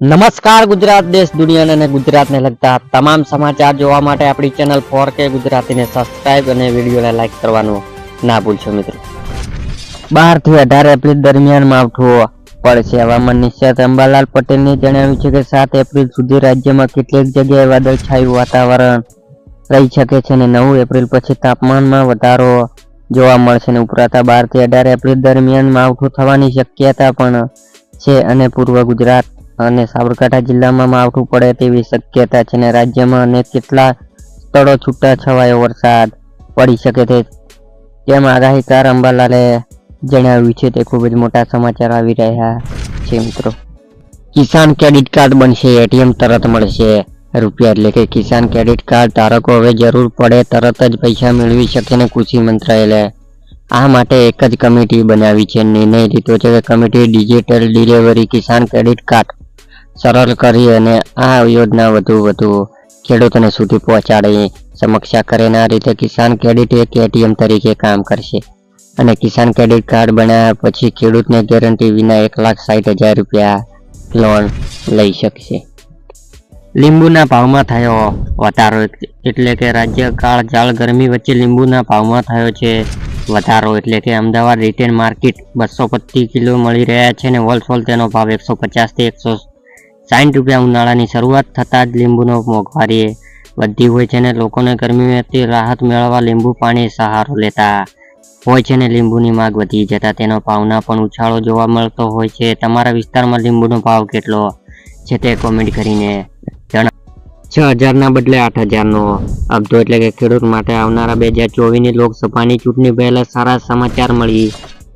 નમસ્કાર ગુજરાત દેશ દુનિયા અને ગુજરાતને લગતા તમામ સમાચાર જોવા માટે આપણી ચેનલ 4K ગુજરાતીને સબસ્ક્રાઇબ અને વિડીયોને લાઈક કરવાનું ના ભૂલશો મિત્રો। 12 થી 18 એપ્રિલ દરમિયાન માવઠું પડશે। હવામાન નિષ્ણાત અંબાલાલ પટેલને જણાવ્યું છે કે 7 એપ્રિલ સુધી રાજ્યમાં કેટલીક જગ્યાએ વાદળછાયું વાતાવરણ રહી શકે છે અને 9 એપ્રિલ પછી તાપમાનમાં વધારો જોવા મળશે અને ઉપરાંત 12 થી 18 એપ્રિલ દરમિયાન માવઠું થવાની શક્યતા પણ છે અને પૂર્વ ગુજરાત અને સાબરકાંઠા જિલ્લામાં માવઠું પડે તેવી શક્યતા છે અને રાજ્યમાં અનેક કેટલાક સ્થળો છૂટાછવાયો વરસાદ પડી શકે છે તેમ આગાહીકાર અંબાલાલે જણાવ્યું છે। તે ખૂબ જ મોટા સમાચાર આવી રહ્યા છે મિત્રો। કિસાન ક્રેડિટ કાર્ડ બનશે એટીએમ તરત મળશે રૂપિયા એટલે કે કિસાન ક્રેડિટ કાર્ડ ધારકો હવે જરૂર પડે તરત જ પૈસા મેળવી શકે ને કૃષિ મંત્રાલય આ માટે એક જ કમિટી બનાવી છે। નિર્ણય લીધો છે કે કમિટી ડિજિટલ ડિલિવરી કિસાન ક્રેડિટ કાર્ડ સરળ કરી અને આ યોજના વધુ ખેડૂતોને સુધી પહોંચાડે સમીક્ષા કરીને આ રીતે કિસાન ક્રેડિટ એક એટીએમ તરીકે કામ કરશે અને કિસાન ક્રેડિટ કાર્ડ બનાવ્યા પછી ખેડૂતને ગેરંટી વિના 1,60,000 રૂપિયા લોન લઈ શકશે। લીંબુના ભાવમાં થયો વધારો એટલે કે રાજ્ય કાળઝાળ ગરમી વચ્ચે લીંબુના ભાવમાં થયો છે વધારો એટલે કે અમદાવાદ રિટેલ માર્કેટ 225 કિલો મળી રહ્યા છે અને હોલસેલ તેનો ભાવ 150 થી 160 રૂપિયા। ઉનાળાની શરૂઆત થતાં જ લીંબુનો મોંઘવારી વધી હોય છે અને લોકોને ગરમીમાંથી રાહત મેળવવા લીંબુ પાણી સહારો લેતા હોય છે અને લીંબુની માંગ વધી જતા તેનો ભાવના પણ ઉછાળો જોવા મળતો હોય છે। તમારા વિસ્તારમાં લીંબુનો ભાવ કેટલો છે તે કોમેન્ટ કરીને જણાવો। 6,000 ના બદલે 8,000નો અબધો એટલે કે ખેડૂત માટે આવનારા 2024ની લોકસભાની ચૂંટણી પહેલા સારા સમાચાર મળી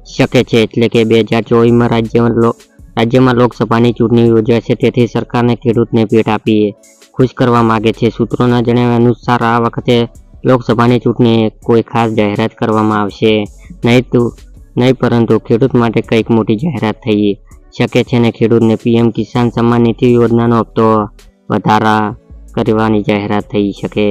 શકે છે એટલે કે 2024માં રાજ્યમાં લોકસભાની ચૂંટણી યોજાશે તેથી સરકારને ખેડૂતને ભેટ આપી ખુશ કરવા માંગે છે। સૂત્રોના જણાવ્યા અનુસાર આ વખતે લોકસભાની ચૂંટણી કોઈ ખાસ જાહેરાત કરવામાં આવશે નહીં પરંતુ ખેડૂત માટે કંઈક મોટી જાહેરાત થઈ શકે છે અને ખેડૂતને પીએમ કિસાન સન્માન નિધિ યોજનાનો હપ્તો વધારા કરવાની જાહેરાત થઈ શકે।